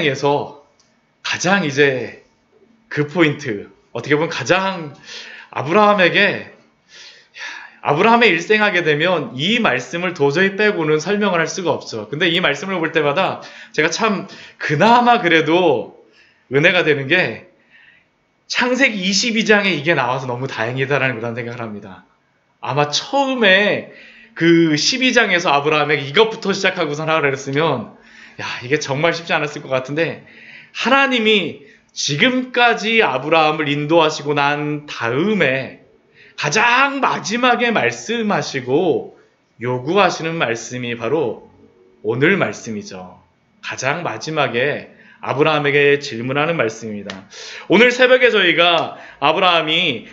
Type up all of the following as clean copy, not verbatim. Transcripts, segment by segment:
에서 가장 이제 그 포인트, 어떻게 보면 가장 아브라함의 일생하게 되면 이 말씀을 도저히 빼고는 설명을 할 수가 없죠. 근데 이 말씀을 볼 때마다 제가 참 그나마 그래도 은혜가 되는 게 창세기 22장에 이게 나와서 너무 다행이다라는 그런 생각을 합니다. 아마 처음에 그 12장에서 아브라함에게 이것부터 시작하고선 하라 그랬으면 이게 정말 쉽지 않았을 것 같은데, 하나님이 지금까지 아브라함을 인도하시고 난 다음에 가장 마지막에 말씀하시고 요구하시는 말씀이 바로 오늘 말씀이죠. 가장 마지막에 아브라함에게 질문하는 말씀입니다. 오늘 새벽에 저희가 아브라함이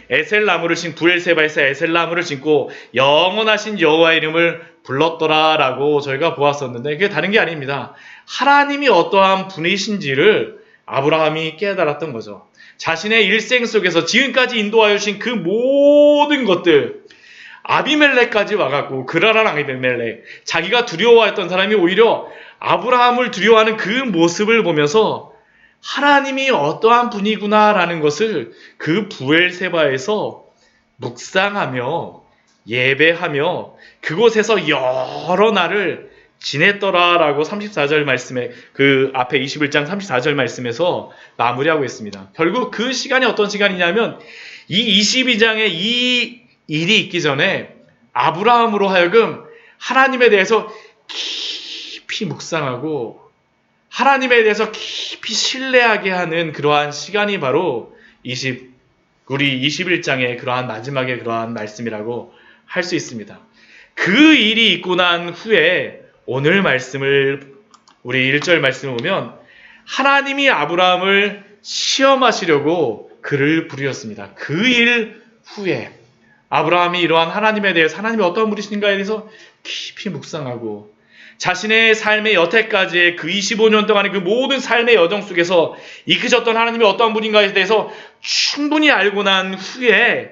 부엘세바에서 에셀나무를 심고 영원하신 여호와의 이름을 불렀더라라고 저희가 보았었는데, 그게 다른 게 아닙니다. 하나님이 어떠한 분이신지를 아브라함이 깨달았던 거죠. 자신의 일생 속에서 지금까지 인도하여 주신 그 모든 것들, 아비멜렉까지 와갖고, 그라란 아비멜렉, 자기가 두려워했던 사람이 오히려 아브라함을 두려워하는 그 모습을 보면서 하나님이 어떠한 분이구나라는 것을 그 부엘세바에서 묵상하며 예배하며 그곳에서 여러 날을 지냈더라라고 34절 말씀에, 그 앞에 21장 34절 말씀에서 마무리하고 있습니다. 결국 그 시간이 어떤 시간이냐면, 이 22장에 이 일이 있기 전에 아브라함으로 하여금 하나님에 대해서 깊이 묵상하고 하나님에 대해서 깊이 신뢰하게 하는 그러한 시간이 바로 우리 21장의 그러한 마지막의 그러한 말씀이라고 할 수 있습니다. 그 일이 있고 난 후에 오늘 말씀을, 우리 1절 말씀을 보면 하나님이 아브라함을 시험하시려고 그를 부르셨습니다. 그 일 후에 아브라함이 이러한 하나님에 대해서, 하나님이 어떤 분이신가에 대해서 깊이 묵상하고 자신의 삶의 여태까지의 그 25년 동안의 그 모든 삶의 여정 속에서 이끄셨던 하나님이 어떠한 분인가에 대해서 충분히 알고 난 후에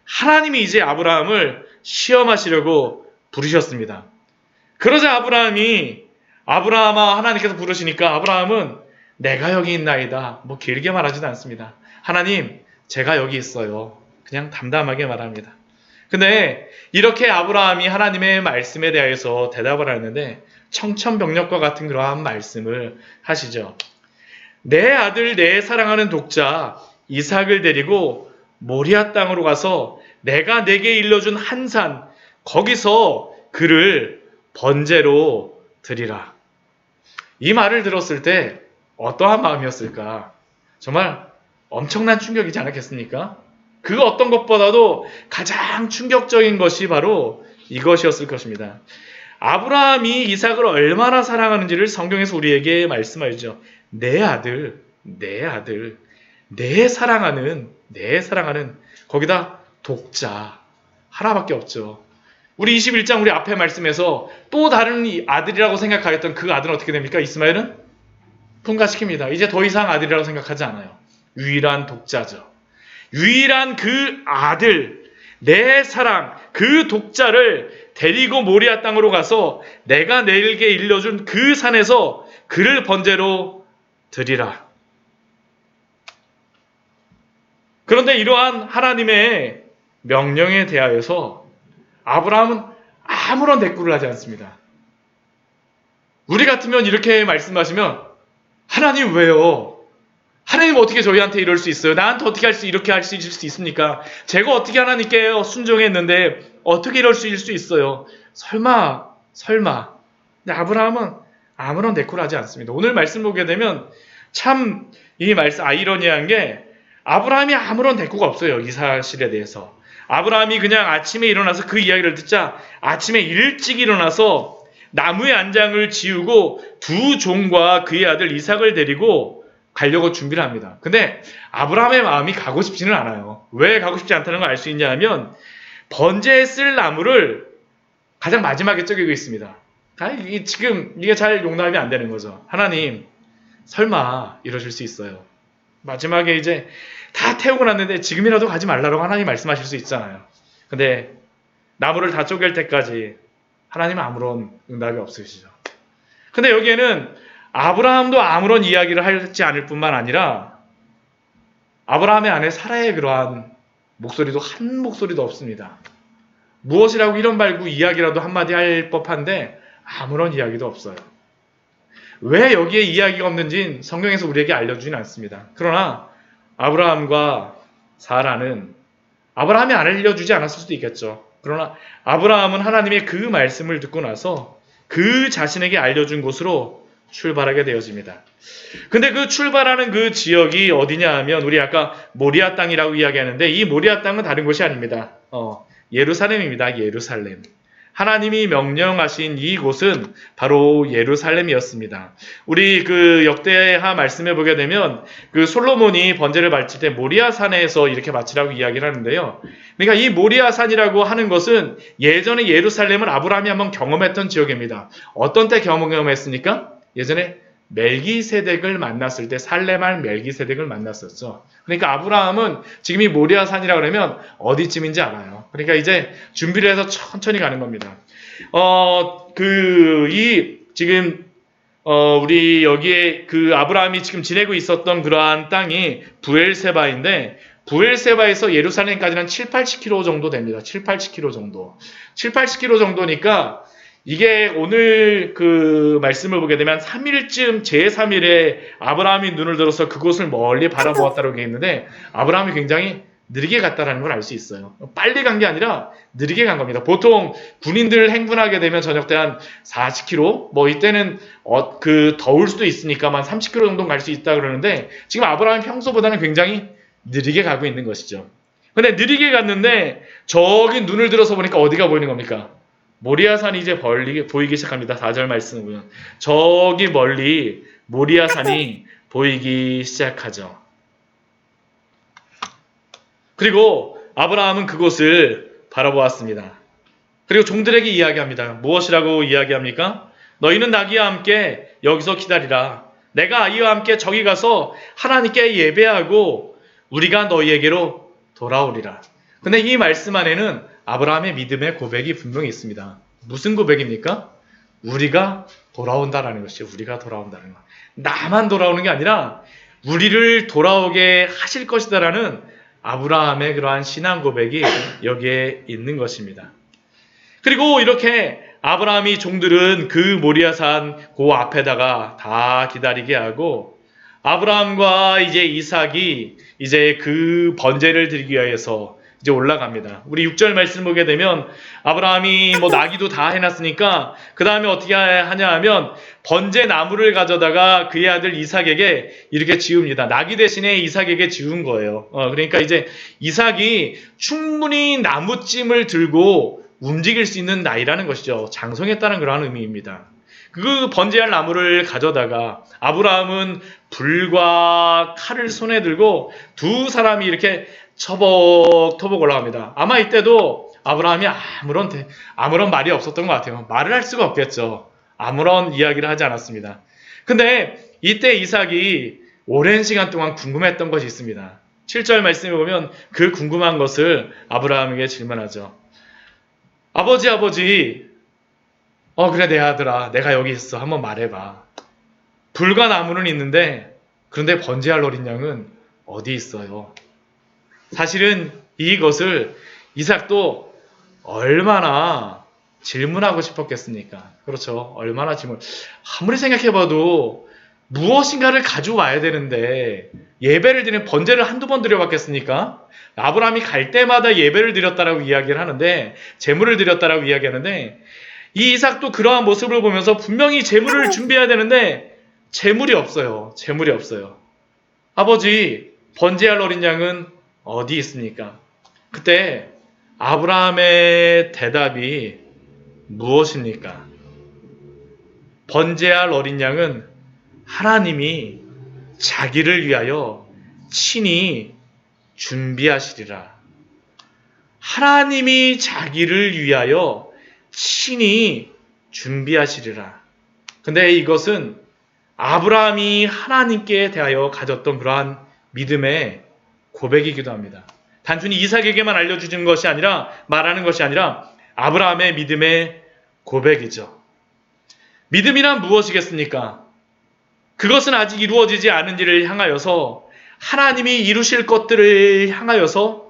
하나님이 이제 아브라함을 시험하시려고 부르셨습니다. 그러자 아브라함아 하나님께서 부르시니까 아브라함은 내가 여기 있나이다, 뭐 길게 말하지도 않습니다. 하나님, 제가 여기 있어요, 그냥 담담하게 말합니다. 근데 이렇게 아브라함이 하나님의 말씀에 대해서 대답을 하는데 청천벽력과 같은 그러한 말씀을 하시죠. 내 아들, 내 사랑하는 독자 이삭을 데리고 모리아 땅으로 가서 내가 내게 일러준 한 산, 거기서 그를 번제로 드리라. 이 말을 들었을 때 어떠한 마음이었을까? 정말 엄청난 충격이지 않았겠습니까? 그 어떤 것보다도 가장 충격적인 것이 바로 이것이었을 것입니다. 아브라함이 이삭을 얼마나 사랑하는지를 성경에서 우리에게 말씀하죠. 내 아들, 내 사랑하는, 거기다 독자, 하나밖에 없죠. 우리 21장 우리 앞에 말씀에서 또 다른 아들이라고 생각하였던 그 아들은 어떻게 됩니까? 이스마엘은 통과시킵니다. 이제 더 이상 아들이라고 생각하지 않아요. 유일한 독자죠. 유일한 그 아들, 내 사랑, 그 독자를 데리고 모리아 땅으로 가서 내가 내게 일러준 그 산에서 그를 번제로 드리라. 그런데 이러한 하나님의 명령에 대하여서 아브라함은 아무런 대꾸를 하지 않습니다. 우리 같으면 이렇게 말씀하시면, 하나님 왜요? 하나님 어떻게 저희한테 이럴 수 있어요? 나한테 어떻게 이렇게 할 수 있습니까? 제가 어떻게 하나님께 순종했는데 어떻게 이럴 수 있어요? 설마. 근데 아브라함은 아무런 대꾸를 하지 않습니다. 오늘 말씀 보게 되면 참 이 말씀 아이러니한 게, 아브라함이 아무런 대꾸가 없어요. 이 사실에 대해서. 아브라함이 그냥 아침에 일어나서 그 이야기를 듣자 아침에 일찍 일어나서 나무의 안장을 지우고 두 종과 그의 아들 이삭을 데리고 가려고 준비를 합니다. 근데 아브라함의 마음이 가고 싶지는 않아요. 왜 가고 싶지 않다는 걸 알 수 있냐 하면, 번제에 쓸 나무를 가장 마지막에 쪼개고 있습니다. 이게 잘 용납이 안 되는 거죠. 하나님, 설마 이러실 수 있어요? 마지막에 이제 다 태우고 났는데 지금이라도 가지 말라고 하나님 말씀하실 수 있잖아요. 근데 나무를 다 쪼갤 때까지 하나님은 아무런 응답이 없으시죠. 근데 여기에는 아브라함도 아무런 이야기를 하지 않을 뿐만 아니라 아브라함의 아내 사라의 그러한 목소리도 한 목소리도 없습니다. 무엇이라고 이런 말고 이야기라도 한마디 할 법한데 아무런 이야기도 없어요. 왜 여기에 이야기가 없는지는 성경에서 우리에게 알려주진 않습니다. 그러나 아브라함과 사라는 아브라함이 알려주지 않았을 수도 있겠죠. 그러나 아브라함은 하나님의 그 말씀을 듣고 나서 그 자신에게 알려준 곳으로 출발하게 되어집니다. 근데 그 출발하는 그 지역이 어디냐 하면 우리 아까 모리아 땅이라고 이야기하는데 이 모리아 땅은 다른 곳이 아닙니다. 예루살렘입니다. 예루살렘. 하나님이 명령하신 이곳은 바로 예루살렘이었습니다. 우리 그 역대하 말씀해 보게 되면 그 솔로몬이 번제를 바칠 때 모리아 산에서 이렇게 바치라고 이야기를 하는데요. 그러니까 이 모리아 산이라고 하는 것은 예전에 예루살렘을 아브라함이 한번 경험했던 지역입니다. 어떤 때 경험했습니까? 예전에 멜기세덱을 만났을 때 살레말 멜기세덱을 만났었죠. 그러니까 아브라함은 지금 이 모리아 산이라 그러면 어디쯤인지 알아요. 그러니까 이제 준비를 해서 천천히 가는 겁니다. 지금 우리 여기에 그 아브라함이 지금 지내고 있었던 그러한 땅이 부엘세바인데 부엘세바에서 예루살렘까지는 7, 80km 정도 됩니다. 7, 80km 정도. 7, 80km 정도니까 이게 오늘 그 말씀을 보게 되면 3일쯤 제3일에 아브라함이 눈을 들어서 그곳을 멀리 바라보았다고 했는데 아브라함이 굉장히 느리게 갔다라는 걸 알 수 있어요. 빨리 간 게 아니라 느리게 간 겁니다. 보통 군인들 행군하게 되면 저녁 때 한 40km, 뭐 이때는 더울 수도 있으니까만 30km 정도 갈 수 있다 그러는데 지금 아브라함이 평소보다는 굉장히 느리게 가고 있는 것이죠. 근데 느리게 갔는데 저기 눈을 들어서 보니까 어디가 보이는 겁니까? 모리아산이 이제 보이기 시작합니다. 4절 말씀을 보면 저기 멀리 모리아산이 보이기 시작하죠. 그리고 아브라함은 그곳을 바라보았습니다. 그리고 종들에게 이야기합니다. 무엇이라고 이야기합니까? 너희는 나귀와 함께 여기서 기다리라. 내가 아이와 함께 저기 가서 하나님께 예배하고 우리가 너희에게로 돌아오리라. 근데 이 말씀 안에는 아브라함의 믿음의 고백이 분명히 있습니다. 무슨 고백입니까? 우리가 돌아온다라는 것이죠. 우리가 돌아온다는 것. 나만 돌아오는 게 아니라 우리를 돌아오게 하실 것이다라는 아브라함의 그러한 신앙 고백이 여기에 있는 것입니다. 그리고 이렇게 아브라함이 종들은 그 모리아산 그 앞에다가 다 기다리게 하고 아브라함과 이제 이삭이 이제 그 번제를 드리기 위해서 이제 올라갑니다. 우리 6절 말씀 보게 되면 아브라함이 뭐 나귀도 다 해놨으니까 그 다음에 어떻게 하냐 하면 번제 나무를 가져다가 그의 아들 이삭에게 이렇게 지웁니다. 나귀 대신에 이삭에게 지운 거예요. 그러니까 이제 이삭이 충분히 나무찜을 들고 움직일 수 있는 나이라는 것이죠. 장성했다는 그런 의미입니다. 그 번제할 나무를 가져다가 아브라함은 불과 칼을 손에 들고 두 사람이 이렇게 터벅터벅 올라갑니다. 아마 이때도 아브라함이 아무런 말이 없었던 것 같아요. 말을 할 수가 없겠죠. 아무런 이야기를 하지 않았습니다. 근데 이때 이삭이 오랜 시간 동안 궁금했던 것이 있습니다. 7절 말씀에 보면 그 궁금한 것을 아브라함에게 질문하죠. 아버지, 그래 내 아들아, 내가 여기 있어. 한번 말해봐. 불과 나무는 있는데 그런데 번제할 어린 양은 어디 있어요? 사실은 이것을 이삭도 얼마나 질문하고 싶었겠습니까? 그렇죠. 얼마나 아무리 생각해봐도 무엇인가를 가져와야 되는데 예배를 드리는 번제를 한두 번 드려봤겠습니까? 아브라함이 갈 때마다 예배를 드렸다라고 이야기를 하는데 제물을 드렸다라고 이야기하는데 이 이삭도 그러한 모습을 보면서 분명히 제물을 준비해야 되는데 제물이 없어요. 아버지, 번제할 어린 양은 어디 있습니까? 그때 아브라함의 대답이 무엇입니까? 번제할 어린 양은 하나님이 자기를 위하여 친히 준비하시리라. 하나님이 자기를 위하여 친히 준비하시리라. 근데 이것은 아브라함이 하나님께 대하여 가졌던 그러한 믿음의 고백이기도 합니다. 단순히 이삭에게만 알려주는 것이 아니라 말하는 것이 아니라 아브라함의 믿음의 고백이죠. 믿음이란 무엇이겠습니까? 그것은 아직 이루어지지 않은 일을 향하여서 하나님이 이루실 것들을 향하여서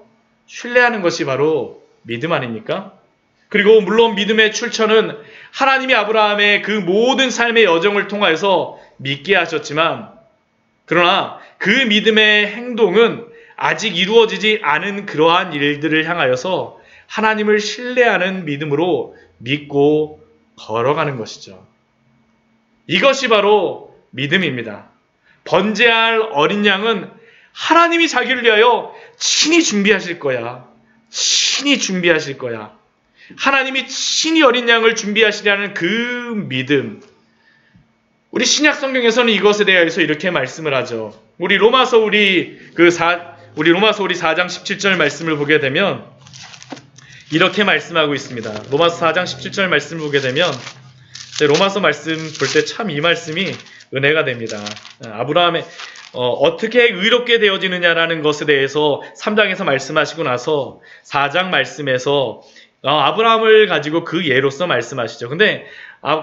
신뢰하는 것이 바로 믿음 아닙니까? 그리고 물론 믿음의 출처는 하나님이 아브라함의 그 모든 삶의 여정을 통하여서 믿게 하셨지만, 그러나 그 믿음의 행동은 아직 이루어지지 않은 그러한 일들을 향하여서 하나님을 신뢰하는 믿음으로 믿고 걸어가는 것이죠. 이것이 바로 믿음입니다. 번제할 어린 양은 하나님이 자기를 위하여 친히 준비하실 거야. 친히 준비하실 거야. 하나님이 친히 어린 양을 준비하시려는 그 믿음. 우리 신약 성경에서는 이것에 대해서 이렇게 말씀을 하죠. 우리 로마서 우리 4장 17절 말씀을 보게 되면 이렇게 말씀하고 있습니다. 로마서 4장 17절 말씀을 보게 되면 로마서 말씀 볼 때 참 이 말씀이 은혜가 됩니다. 아브라함의 어떻게 의롭게 되어지느냐라는 것에 대해서 3장에서 말씀하시고 나서 4장 말씀에서 아브라함을 가지고 그 예로서 말씀하시죠. 근데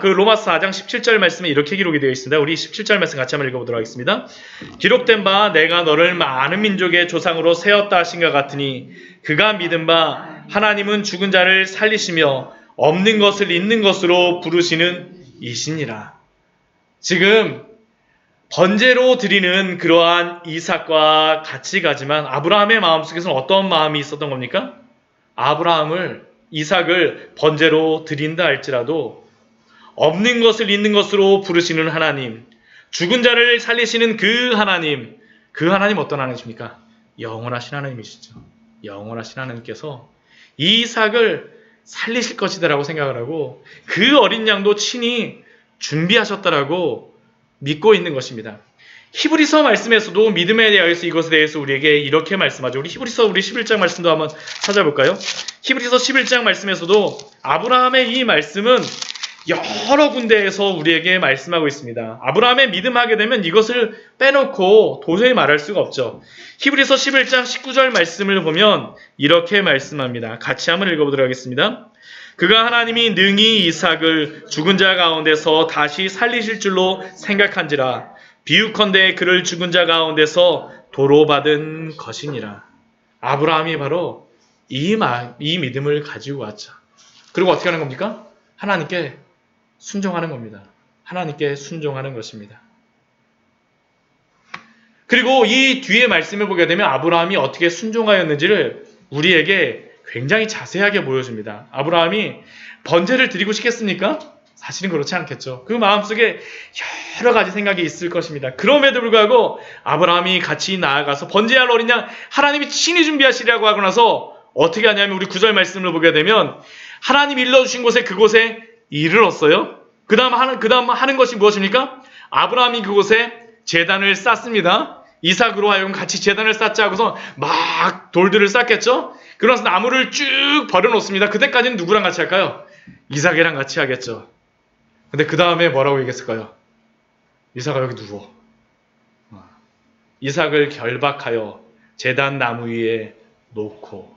그 로마서 4장 17절 말씀에 이렇게 기록이 되어 있습니다. 우리 17절 말씀 같이 한번 읽어보도록 하겠습니다. 기록된 바 내가 너를 많은 민족의 조상으로 세웠다 하신 것 같으니 그가 믿은 바 하나님은 죽은 자를 살리시며 없는 것을 있는 것으로 부르시는 이시니라. 지금 번제로 드리는 그러한 이삭과 같이 가지만 아브라함의 마음속에서는 어떤 마음이 있었던 겁니까? 이삭을 번제로 드린다 할지라도 없는 것을 있는 것으로 부르시는 하나님, 죽은 자를 살리시는 그 하나님 어떤 하나님이십니까? 영원하신 하나님이시죠. 영원하신 하나님께서 이 이삭을 살리실 것이다라고 생각을 하고 그 어린 양도 친히 준비하셨다라고 믿고 있는 것입니다. 히브리서 말씀에서도 믿음에 대해서 이것에 대해서 우리에게 이렇게 말씀하죠. 우리 히브리서 11장 말씀도 한번 찾아볼까요? 히브리서 11장 말씀에서도 아브라함의 이 말씀은 여러 군데에서 우리에게 말씀하고 있습니다. 아브라함의 믿음하게 되면 이것을 빼놓고 도저히 말할 수가 없죠. 히브리서 11장 19절 말씀을 보면 이렇게 말씀합니다. 같이 한번 읽어보도록 하겠습니다. 그가 하나님이 능히 이삭을 죽은 자 가운데서 다시 살리실 줄로 생각한지라 비유컨대 그를 죽은 자 가운데서 도로받은 것이니라. 아브라함이 바로 이 믿음을 가지고 왔죠. 그리고 어떻게 하는 겁니까? 하나님께 순종하는 겁니다. 하나님께 순종하는 것입니다. 그리고 이 뒤에 말씀을 보게 되면 아브라함이 어떻게 순종하였는지를 우리에게 굉장히 자세하게 보여줍니다. 아브라함이 번제를 드리고 싶겠습니까? 사실은 그렇지 않겠죠. 그 마음속에 여러 가지 생각이 있을 것입니다. 그럼에도 불구하고 아브라함이 같이 나아가서 번제할 어린 양 하나님이 친히 준비하시려고 하고 나서 어떻게 하냐면 우리 9절 말씀을 보게 되면 하나님이 일러주신 곳에 그곳에 이르렀어요. 그 다음 하는 것이 무엇입니까? 아브라함이 그곳에 제단을 쌓습니다. 이삭으로 하여금 같이 제단을 쌓자 하고서 막 돌들을 쌓겠죠. 그러면서 나무를 쭉 버려놓습니다. 그때까지는 누구랑 같이 할까요? 이삭이랑 같이 하겠죠. 근데 그 다음에 뭐라고 얘기했을까요? 이삭아 여기 누워. 이삭을 결박하여 제단 나무 위에 놓고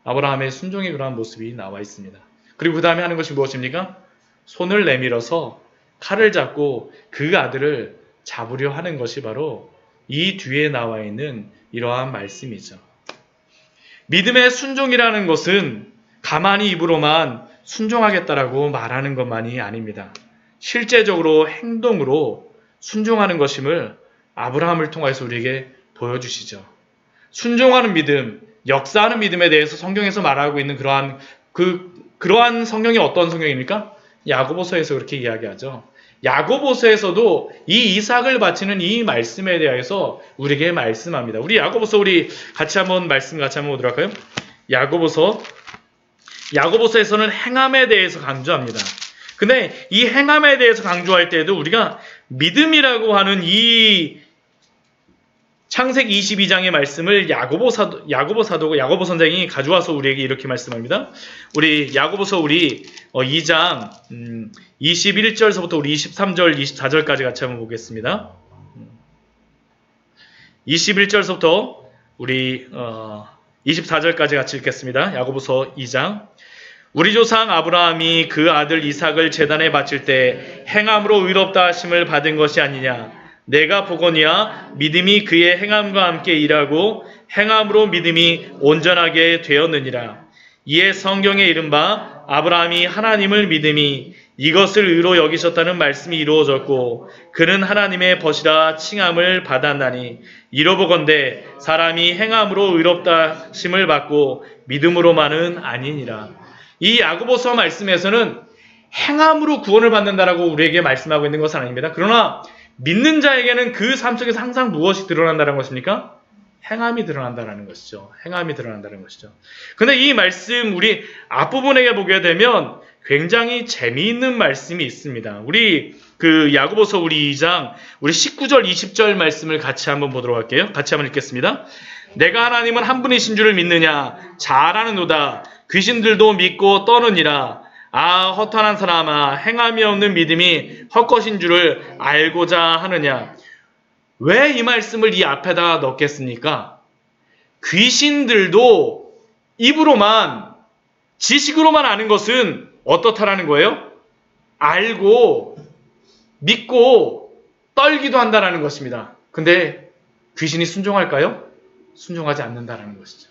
아브라함의 순종의 그러한 모습이 나와 있습니다. 그리고 그 다음에 하는 것이 무엇입니까? 손을 내밀어서 칼을 잡고 그 아들을 잡으려 하는 것이 바로 이 뒤에 나와 있는 이러한 말씀이죠. 믿음의 순종이라는 것은 가만히 입으로만 순종하겠다라고 말하는 것만이 아닙니다. 실제적으로 행동으로 순종하는 것임을 아브라함을 통해서 우리에게 보여주시죠. 순종하는 믿음, 역사하는 믿음에 대해서 성경에서 말하고 있는 그러한 성경이 어떤 성경입니까? 야고보서에서 그렇게 이야기하죠. 야고보서에서도 이 이삭을 바치는 이 말씀에 대해서 우리에게 말씀합니다. 우리 야고보서 같이 한번 보도록 할까요? 야고보서에서는 행함에 대해서 강조합니다. 근데 이 행함에 대해서 강조할 때에도 우리가 믿음이라고 하는 이 창세기 22장의 말씀을 야고보 선생이 가져와서 우리에게 이렇게 말씀합니다. 우리 야고보서 2장 21절서부터 우리 23절, 24절까지 같이 한번 보겠습니다. 21절서부터 우리 24절까지 같이 읽겠습니다. 야고보서 2장 우리 조상 아브라함이 그 아들 이삭을 제단에 바칠 때 행함으로 의롭다 하심을 받은 것이 아니냐. 내가 보거니와 믿음이 그의 행함과 함께 일하고 행함으로 믿음이 온전하게 되었느니라. 이에 성경에 이른바 아브라함이 하나님을 믿음이 이것을 의로 여기셨다는 말씀이 이루어졌고 그는 하나님의 벗이라 칭함을 받았나니 이로보건대 사람이 행함으로 의롭다 하심을 받고 믿음으로만은 아니니라. 이 야고보서 말씀에서는 행함으로 구원을 받는다라고 우리에게 말씀하고 있는 것은 아닙니다. 그러나 믿는 자에게는 그 삶 속에서 항상 무엇이 드러난다는 것입니까? 행함이 드러난다는 것이죠. 행함이 드러난다는 것이죠. 근데 이 말씀 우리 앞부분에 보게 되면 굉장히 재미있는 말씀이 있습니다. 우리 그 야고보서 우리 2장 우리 19절 20절 말씀을 같이 한번 보도록 할게요. 같이 한번 읽겠습니다. 내가 하나님은 한 분이신 줄을 믿느냐? 잘 아는도다. 귀신들도 믿고 떠느니라. 아 허탄한 사람아 행함이 없는 믿음이 헛것인 줄을 알고자 하느냐. 왜 이 말씀을 이 앞에다 넣겠습니까? 귀신들도 입으로만 지식으로만 아는 것은 어떻다라는 거예요? 알고 믿고 떨기도 한다라는 것입니다. 근데 귀신이 순종할까요? 순종하지 않는다라는 것이죠.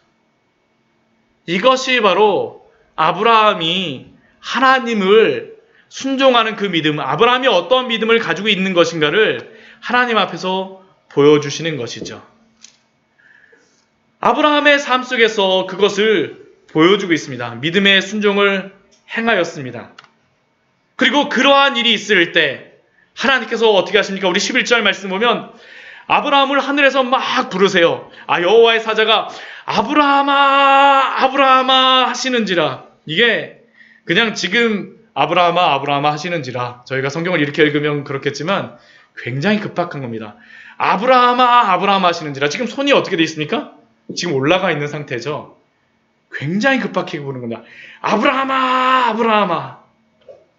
이것이 바로 아브라함이 하나님을 순종하는 그 믿음, 아브라함이 어떤 믿음을 가지고 있는 것인가를 하나님 앞에서 보여주시는 것이죠. 아브라함의 삶 속에서 그것을 보여주고 있습니다. 믿음의 순종을 행하였습니다. 그리고 그러한 일이 있을 때 하나님께서 어떻게 하십니까? 우리 11절 말씀 보면 아브라함을 하늘에서 막 부르세요. 아 여호와의 사자가 아브라함아 아브라함아 하시는지라. 이게 그냥 지금 아브라함아 아브라함아 하시는지라 저희가 성경을 이렇게 읽으면 그렇겠지만 굉장히 급박한 겁니다. 아브라함아 아브라함아 하시는지라. 지금 손이 어떻게 돼 있습니까? 지금 올라가 있는 상태죠. 굉장히 급박하게 부르는 겁니다. 아브라함아 아브라함아.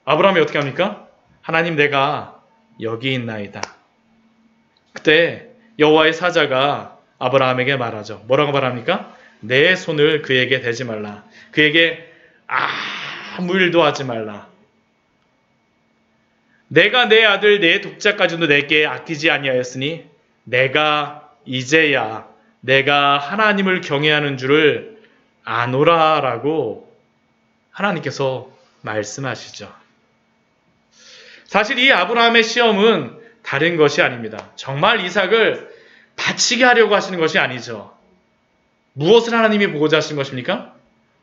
아브라함이 어떻게 합니까? 하나님 내가 여기 있나이다. 그때 여호와의 사자가 아브라함에게 말하죠. 뭐라고 말합니까? 내 손을 그에게 대지 말라. 그에게 아무 일도 하지 말라. 내가 내 아들 내 독자까지도 내게 아끼지 아니하였으니 내가 이제야 내가 하나님을 경외하는 줄을 아노라라고 하나님께서 말씀하시죠. 사실 이 아브라함의 시험은 다른 것이 아닙니다. 정말 이삭을 바치게 하려고 하시는 것이 아니죠. 무엇을 하나님이 보고자 하신 것입니까?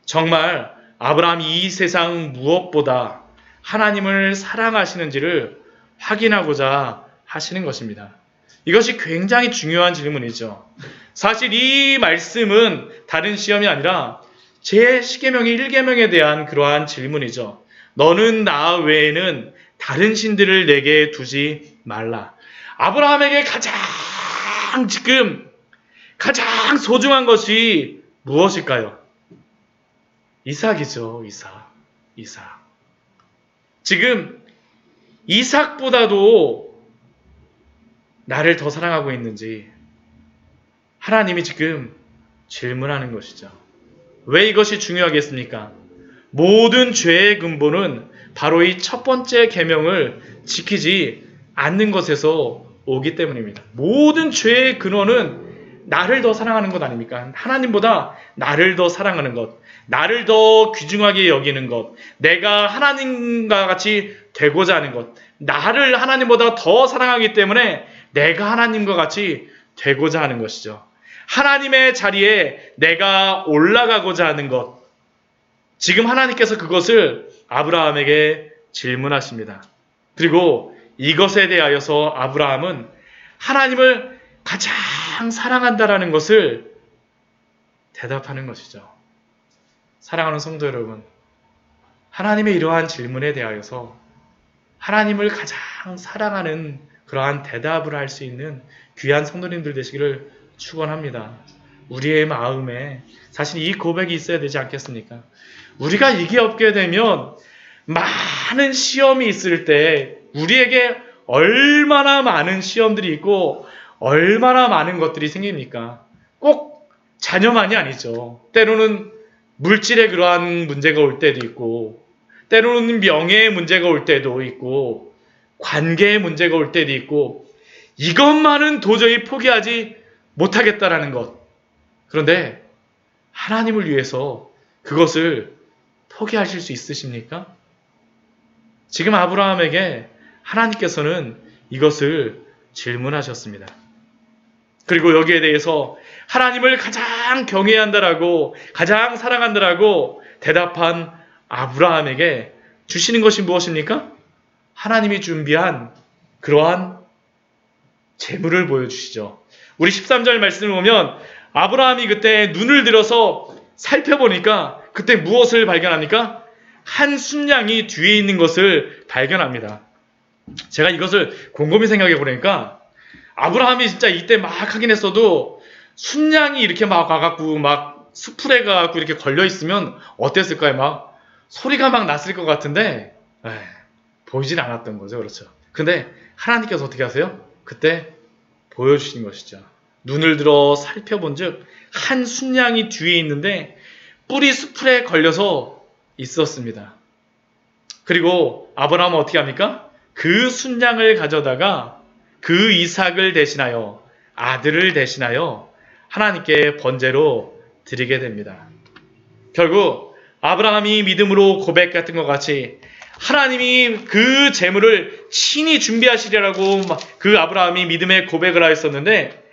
정말 아브라함이 이 세상 무엇보다 하나님을 사랑하시는지를 확인하고자 하시는 것입니다. 이것이 굉장히 중요한 질문이죠. 사실 이 말씀은 다른 시험이 아니라 제10계명의 1계명에 대한 그러한 질문이죠. 너는 나 외에는 다른 신들을 내게 두지 말라. 아브라함에게 가장 소중한 것이 무엇일까요? 이삭이죠. 이삭. 지금 이삭보다도 나를 더 사랑하고 있는지 하나님이 지금 질문하는 것이죠. 왜 이것이 중요하겠습니까? 모든 죄의 근본은 바로 이 첫 번째 계명을 지키지 않는 것에서 오기 때문입니다. 모든 죄의 근원은 나를 더 사랑하는 것 아닙니까? 하나님보다 나를 더 사랑하는 것, 나를 더 귀중하게 여기는 것, 내가 하나님과 같이 되고자 하는 것, 나를 하나님보다 더 사랑하기 때문에 내가 하나님과 같이 되고자 하는 것이죠. 하나님의 자리에 내가 올라가고자 하는 것. 지금 하나님께서 그것을 아브라함에게 질문하십니다. 그리고 이것에 대하여서 아브라함은 하나님을 가장 사랑한다라는 것을 대답하는 것이죠. 사랑하는 성도 여러분, 하나님의 이러한 질문에 대하여서 하나님을 가장 사랑하는 그러한 대답을 할 수 있는 귀한 성도님들 되시기를 축원합니다. 우리의 마음에 사실 이 고백이 있어야 되지 않겠습니까? 우리가 이게 없게 되면 많은 시험이 있을 때 우리에게 얼마나 많은 시험들이 있고 얼마나 많은 것들이 생깁니까? 꼭 자녀만이 아니죠. 때로는 물질의 그러한 문제가 올 때도 있고, 때로는 명예의 문제가 올 때도 있고, 관계의 문제가 올 때도 있고, 이것만은 도저히 포기하지 못하겠다라는 것. 그런데 하나님을 위해서 그것을 포기하실 수 있으십니까? 지금 아브라함에게 하나님께서는 이것을 질문하셨습니다. 그리고 여기에 대해서 하나님을 가장 경외한다라고, 가장 사랑한다라고 대답한 아브라함에게 주시는 것이 무엇입니까? 하나님이 준비한 그러한 재물을 보여주시죠. 우리 13절 말씀을 보면 아브라함이 그때 눈을 들어서 살펴보니까 그때 무엇을 발견합니까? 한 순양이 뒤에 있는 것을 발견합니다. 제가 이것을 곰곰이 생각해 보니까 아브라함이 진짜 이때 막 하긴 했어도 순양이 이렇게 막 와갖고 막 수풀에 가갖고 이렇게 걸려 있으면 어땠을까요? 막 소리가 막 났을 것 같은데 보이진 않았던 거죠. 그렇죠. 근데 하나님께서 어떻게 하세요? 그때 보여주신 것이죠. 눈을 들어 살펴본 즉 한 순양이 뒤에 있는데 뿔이 수풀에 걸려서 있었습니다. 그리고 아브라함은 어떻게 합니까? 그 순양을 가져다가 그 이삭을 대신하여 아들을 대신하여 하나님께 번제로 드리게 됩니다. 결국 아브라함이 믿음으로 고백했던 것 같이 하나님이 그 재물을 친히 준비하시리라고 그 아브라함이 믿음의 고백을 하였었는데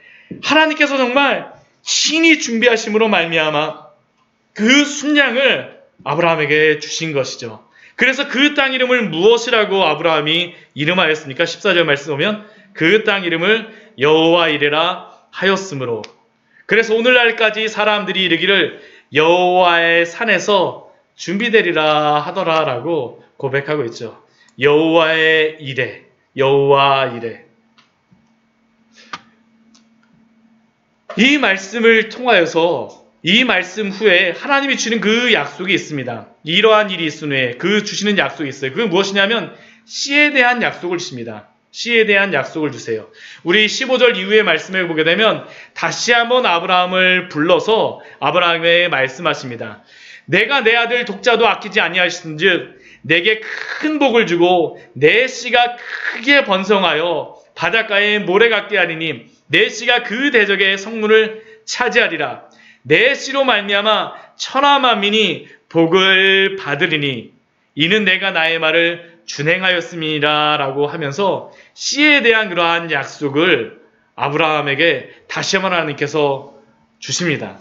하나님께서 정말 친히 준비하심으로 말미암아 그 순양을 아브라함에게 주신 것이죠. 그래서 그 땅 이름을 무엇이라고 아브라함이 이름하였습니까? 14절 말씀 보면 그 땅 이름을 여호와 이레라 하였으므로. 그래서 오늘날까지 사람들이 이르기를 여호와의 산에서 준비되리라 하더라라고 고백하고 있죠. 여호와의 이레, 여호와 이레. 이 말씀을 통하여서 이 말씀 후에 하나님이 주는 그 약속이 있습니다. 이러한 일이 있은 후에 그 주시는 약속이 있어요. 그게 무엇이냐면 씨에 대한 약속을 주십니다. 씨에 대한 약속을 주세요. 우리 15절 이후의 말씀을 보게 되면 다시 한번 아브라함을 불러서 아브라함에게 말씀하십니다. 내가 내 아들 독자도 아끼지 아니하신즉 내게 큰 복을 주고 내 씨가 크게 번성하여 바닷가에 모래 같게 하리니 내 씨가 그 대적의 성문을 차지하리라. 내 씨로 말미암아 천하 만민이 복을 받으리니 이는 내가 나의 말을 준행하였음이라 라고 하면서 씨에 대한 그러한 약속을 아브라함에게 다시 한번 하나님께서 주십니다.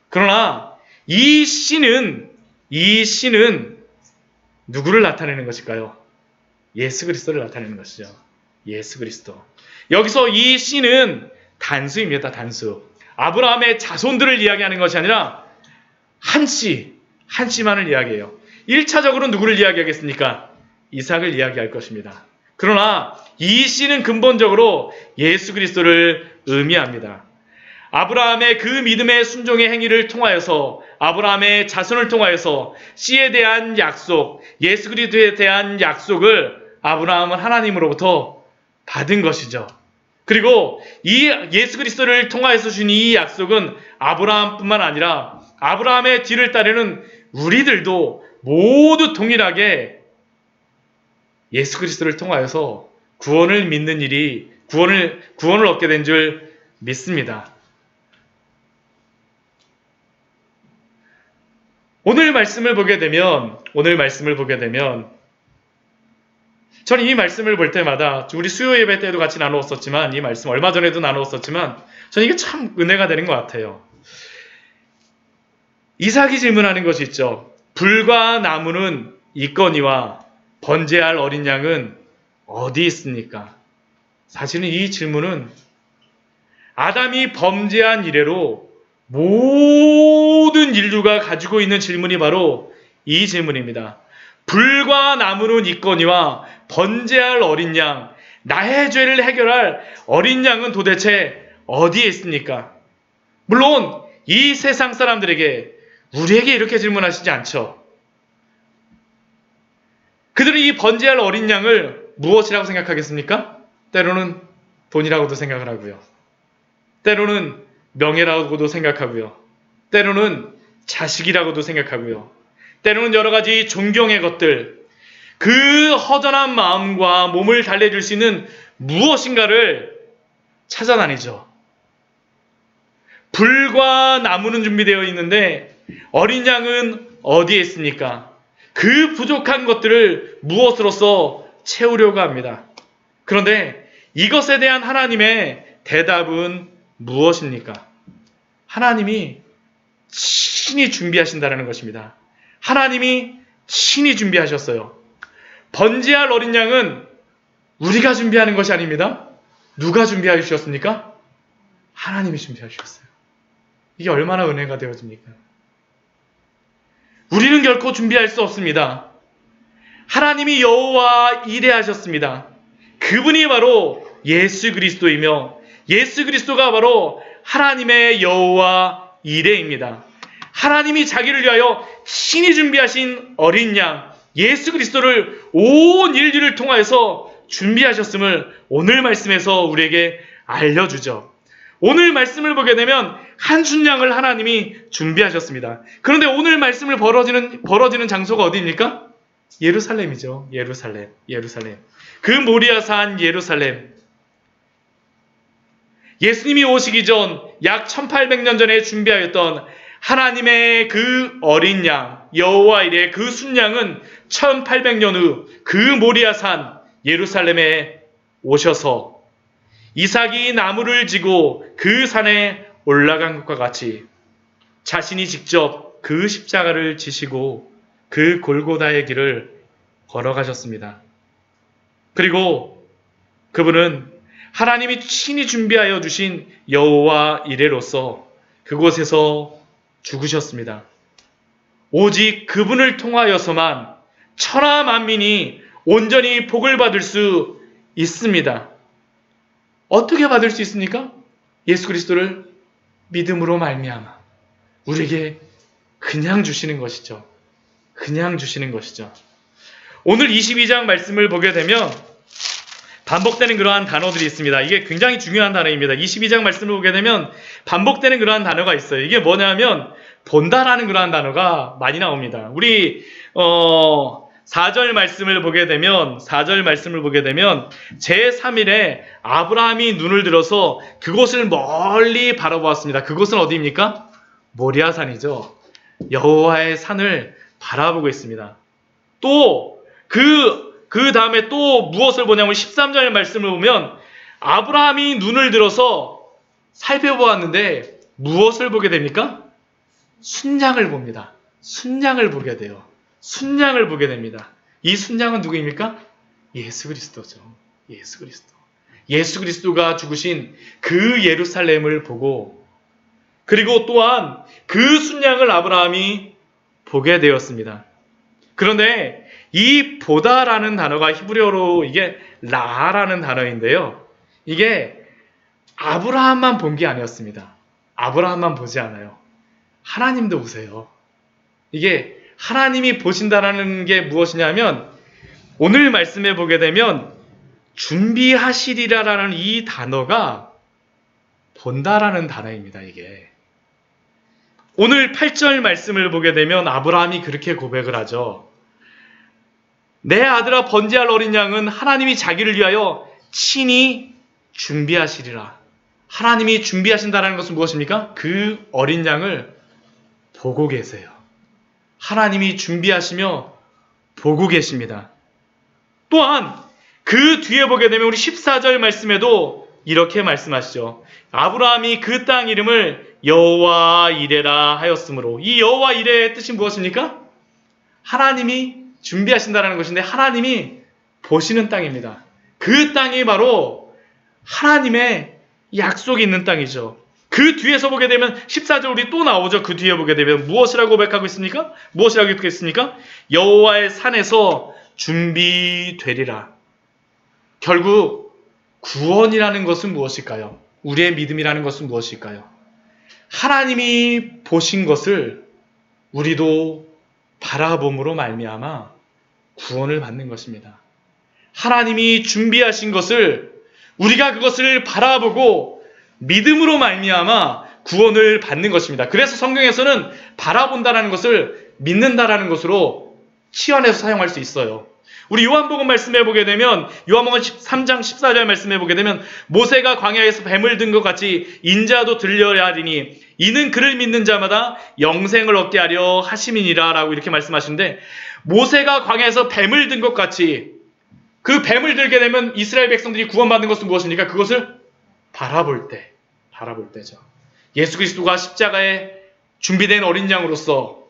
그러나 이 씨는 누구를 나타내는 것일까요? 예수 그리스도를 나타내는 것이죠. 예수 그리스도. 여기서 이 씨는 단수입니다. 단수. 아브라함의 자손들을 이야기하는 것이 아니라 한 씨만을 이야기해요. 1차적으로 누구를 이야기하겠습니까? 이삭을 이야기할 것입니다. 그러나 이 씨는 근본적으로 예수 그리스도를 의미합니다. 아브라함의 그 믿음의 순종의 행위를 통하여서 아브라함의 자손을 통하여서 씨에 대한 약속, 예수 그리스도에 대한 약속을 아브라함은 하나님으로부터 받은 것이죠. 그리고 이 예수 그리스도를 통하여서 준 이 약속은 아브라함뿐만 아니라 아브라함의 뒤를 따르는 우리들도 모두 동일하게 예수 그리스도를 통하여서 구원을 믿는 일이 구원을 얻게 된 줄 믿습니다. 오늘 말씀을 보게 되면 저는 이 말씀을 볼 때마다 우리 수요 예배 때도 같이 나누었었지만 이 말씀 얼마 전에도 나누었었지만 저는 이게 참 은혜가 되는 것 같아요. 이삭이 질문하는 것이 있죠. 불과 나무는 있거니와 번제할 어린 양은 어디 있습니까? 사실은 이 질문은 아담이 범죄한 이래로 모든 인류가 가지고 있는 질문이 바로 이 질문입니다. 불과 나무는 있거니와 번제할 어린 양, 나의 죄를 해결할 어린 양은 도대체 어디에 있습니까? 물론 이 세상 사람들에게 우리에게 이렇게 질문하시지 않죠. 그들은 이 번제할 어린 양을 무엇이라고 생각하겠습니까? 때로는 돈이라고도 생각을 하고요. 때로는 명예라고도 생각하고요. 때로는 자식이라고도 생각하고요. 때로는 여러 가지 존경의 것들, 그 허전한 마음과 몸을 달래줄 수 있는 무엇인가를 찾아다니죠. 불과 나무는 준비되어 있는데 어린 양은 어디에 있습니까? 그 부족한 것들을 무엇으로써 채우려고 합니다. 그런데 이것에 대한 하나님의 대답은 무엇입니까? 하나님이 친히 준비하신다는 것입니다. 하나님이 친히 준비하셨어요. 번제할 어린 양은 우리가 준비하는 것이 아닙니다. 누가 준비하여 주셨습니까? 하나님이 준비하여 주셨어요. 이게 얼마나 은혜가 되어집니까? 우리는 결코 준비할 수 없습니다. 하나님이 여호와 이레하셨습니다. 그분이 바로 예수 그리스도이며 예수 그리스도가 바로 하나님의 여호와 이레입니다. 하나님이 자기를 위하여 친히 준비하신 어린 양 예수 그리스도를 온 인류를 통하여서 준비하셨음을 오늘 말씀에서 우리에게 알려주죠. 오늘 말씀을 보게 되면 한 순양을 하나님이 준비하셨습니다. 그런데 오늘 말씀을 벌어지는 장소가 어디입니까? 예루살렘이죠. 예루살렘. 그 모리아산 예루살렘. 예수님이 오시기 전 약 1800년 전에 준비하였던 하나님의 그 어린 양 여호와 이레 그 순양은 1800년 후 그 모리아산 예루살렘에 오셔서 이삭이 나무를 지고 그 산에 올라간 것과 같이 자신이 직접 그 십자가를 지시고 그 골고다의 길을 걸어가셨습니다. 그리고 그분은 하나님이 친히 준비하여 주신 여호와 이레로서 그곳에서 죽으셨습니다. 오직 그분을 통하여서만 천하 만민이 온전히 복을 받을 수 있습니다. 어떻게 받을 수 있습니까? 예수 그리스도를 믿음으로 말미암아 우리에게 그냥 주시는 것이죠. 그냥 주시는 것이죠. 오늘 22장 말씀을 보게 되면 반복되는 그러한 단어들이 있습니다. 이게 굉장히 중요한 단어입니다. 22장 말씀을 보게 되면 반복되는 그러한 단어가 있어요. 이게 뭐냐면 본다라는 그러한 단어가 많이 나옵니다. 우리 4절 말씀을 보게 되면 제3일에 아브라함이 눈을 들어서 그곳을 멀리 바라보았습니다. 그곳은 어디입니까? 모리아산이죠. 여호와의 산을 바라보고 있습니다. 또 그 다음에 또 무엇을 보냐면 13절 말씀을 보면 아브라함이 눈을 들어서 살펴보았는데 무엇을 보게 됩니까? 순양을 봅니다. 순양을 보게 돼요. 순양을 보게 됩니다. 이 순양은 누구입니까? 예수 그리스도죠. 예수 그리스도. 예수 그리스도가 죽으신 그 예루살렘을 보고 그리고 또한 그 순양을 아브라함이 보게 되었습니다. 그런데 이 보다라는 단어가 히브리어로 이게 라라는 단어인데요. 이게 아브라함만 본 게 아니었습니다. 아브라함만 보지 않아요. 하나님도 보세요. 이게 하나님이 보신다라는 게 무엇이냐면 오늘 말씀해 보게 되면 준비하시리라라는 이 단어가 본다라는 단어입니다. 이게 오늘 8절 말씀을 보게 되면 아브라함이 그렇게 고백을 하죠. 내 아들아 번제할 어린 양은 하나님이 자기를 위하여 친히 준비하시리라. 하나님이 준비하신다는 것은 무엇입니까? 그 어린 양을 보고 계세요. 하나님이 준비하시며 보고 계십니다. 또한 그 뒤에 보게 되면 우리 14절 말씀에도 이렇게 말씀하시죠. 아브라함이 그 땅 이름을 여호와 이레라 하였으므로 이 여호와 이레의 뜻이 무엇입니까? 하나님이 준비하신다는 것인데 하나님이 보시는 땅입니다. 그 땅이 바로 하나님의 약속이 있는 땅이죠. 그 뒤에서 보게 되면 14절이 또 나오죠. 그 뒤에 보게 되면 무엇이라고 고백하고 있습니까? 무엇이라고 기록했습니까? 여호와의 산에서 준비되리라. 결국 구원이라는 것은 무엇일까요? 우리의 믿음이라는 것은 무엇일까요? 하나님이 보신 것을 우리도 바라봄으로 말미암아 구원을 받는 것입니다. 하나님이 준비하신 것을 우리가 그것을 바라보고 믿음으로 말미암아 구원을 받는 것입니다. 그래서 성경에서는 바라본다라는 것을 믿는다라는 것으로 치환해서 사용할 수 있어요. 우리 요한복음 말씀해 보게 되면 요한복음 3장 14절 말씀해 보게 되면 모세가 광야에서 뱀을 든 것 같이 인자도 들려야 하리니 이는 그를 믿는 자마다 영생을 얻게 하려 하심이니라 라고 이렇게 말씀하시는데, 모세가 광야에서 뱀을 든 것 같이, 그 뱀을 들게 되면 이스라엘 백성들이 구원받는 것은 무엇입니까? 그것을 바라볼 때죠. 예수 그리스도가 십자가에 준비된 어린 양으로서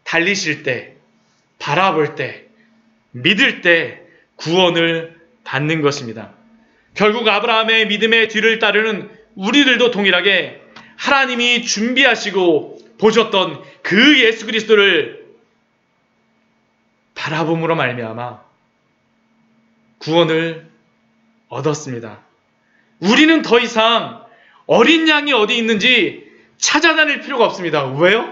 달리실 때, 바라볼 때, 믿을 때 구원을 받는 것입니다. 결국 아브라함의 믿음의 뒤를 따르는 우리들도 동일하게 하나님이 준비하시고 보셨던 그 예수 그리스도를 바라봄으로 말미암아 구원을 얻었습니다. 우리는 더 이상 어린 양이 어디 있는지 찾아다닐 필요가 없습니다. 왜요?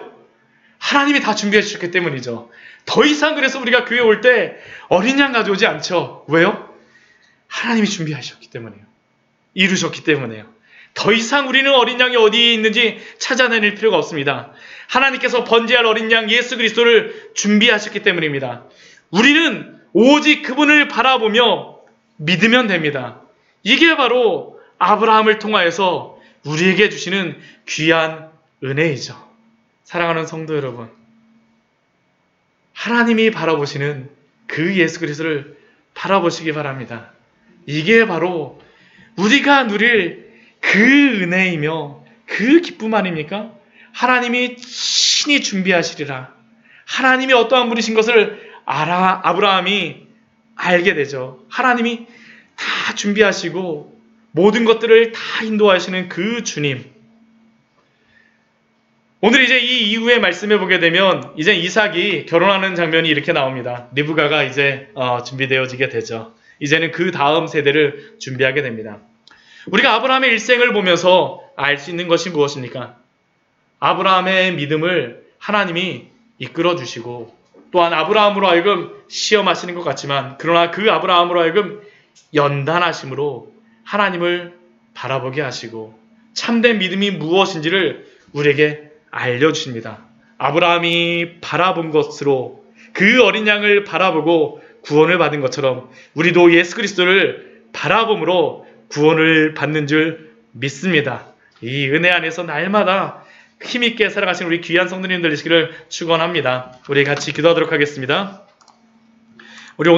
하나님이 다 준비해 주셨기 때문이죠. 더 이상 그래서 우리가 교회 올 때 어린 양 가져오지 않죠. 왜요? 하나님이 준비하셨기 때문에요. 이루셨기 때문에요. 더 이상 우리는 어린 양이 어디에 있는지 찾아다닐 필요가 없습니다. 하나님께서 번제할 어린 양 예수 그리스도를 준비하셨기 때문입니다. 우리는 오직 그분을 바라보며 믿으면 됩니다. 이게 바로 아브라함을 통하여서 우리에게 주시는 귀한 은혜이죠. 사랑하는 성도 여러분, 하나님이 바라보시는 그 예수 그리스도를 바라보시기 바랍니다. 이게 바로 우리가 누릴 그 은혜이며 그 기쁨 아닙니까? 하나님이 친히 준비하시리라. 하나님이 어떠한 분이신 것을 아브라함이 알게 되죠. 하나님이 다 준비하시고 모든 것들을 다 인도하시는 그 주님. 오늘 이제 이 이후에 말씀해 보게 되면 이제 이삭이 결혼하는 장면이 이렇게 나옵니다. 리브가가 이제 준비되어지게 되죠. 이제는 그 다음 세대를 준비하게 됩니다. 우리가 아브라함의 일생을 보면서 알 수 있는 것이 무엇입니까? 아브라함의 믿음을 하나님이 이끌어 주시고, 또한 아브라함으로 하여금 시험하시는 것 같지만, 그러나 그 아브라함으로 하여금 연단하심으로 하나님을 바라보게 하시고 참된 믿음이 무엇인지를 우리에게 알려주십니다. 아브라함이 바라본 것으로 그 어린 양을 바라보고 구원을 받은 것처럼 우리도 예수 그리스도를 바라봄으로 구원을 받는 줄 믿습니다. 이 은혜 안에서 날마다 힘있게 살아가신 우리 귀한 성도님들 되시기를 축원합니다. 우리 같이 기도하도록 하겠습니다. 우리 오늘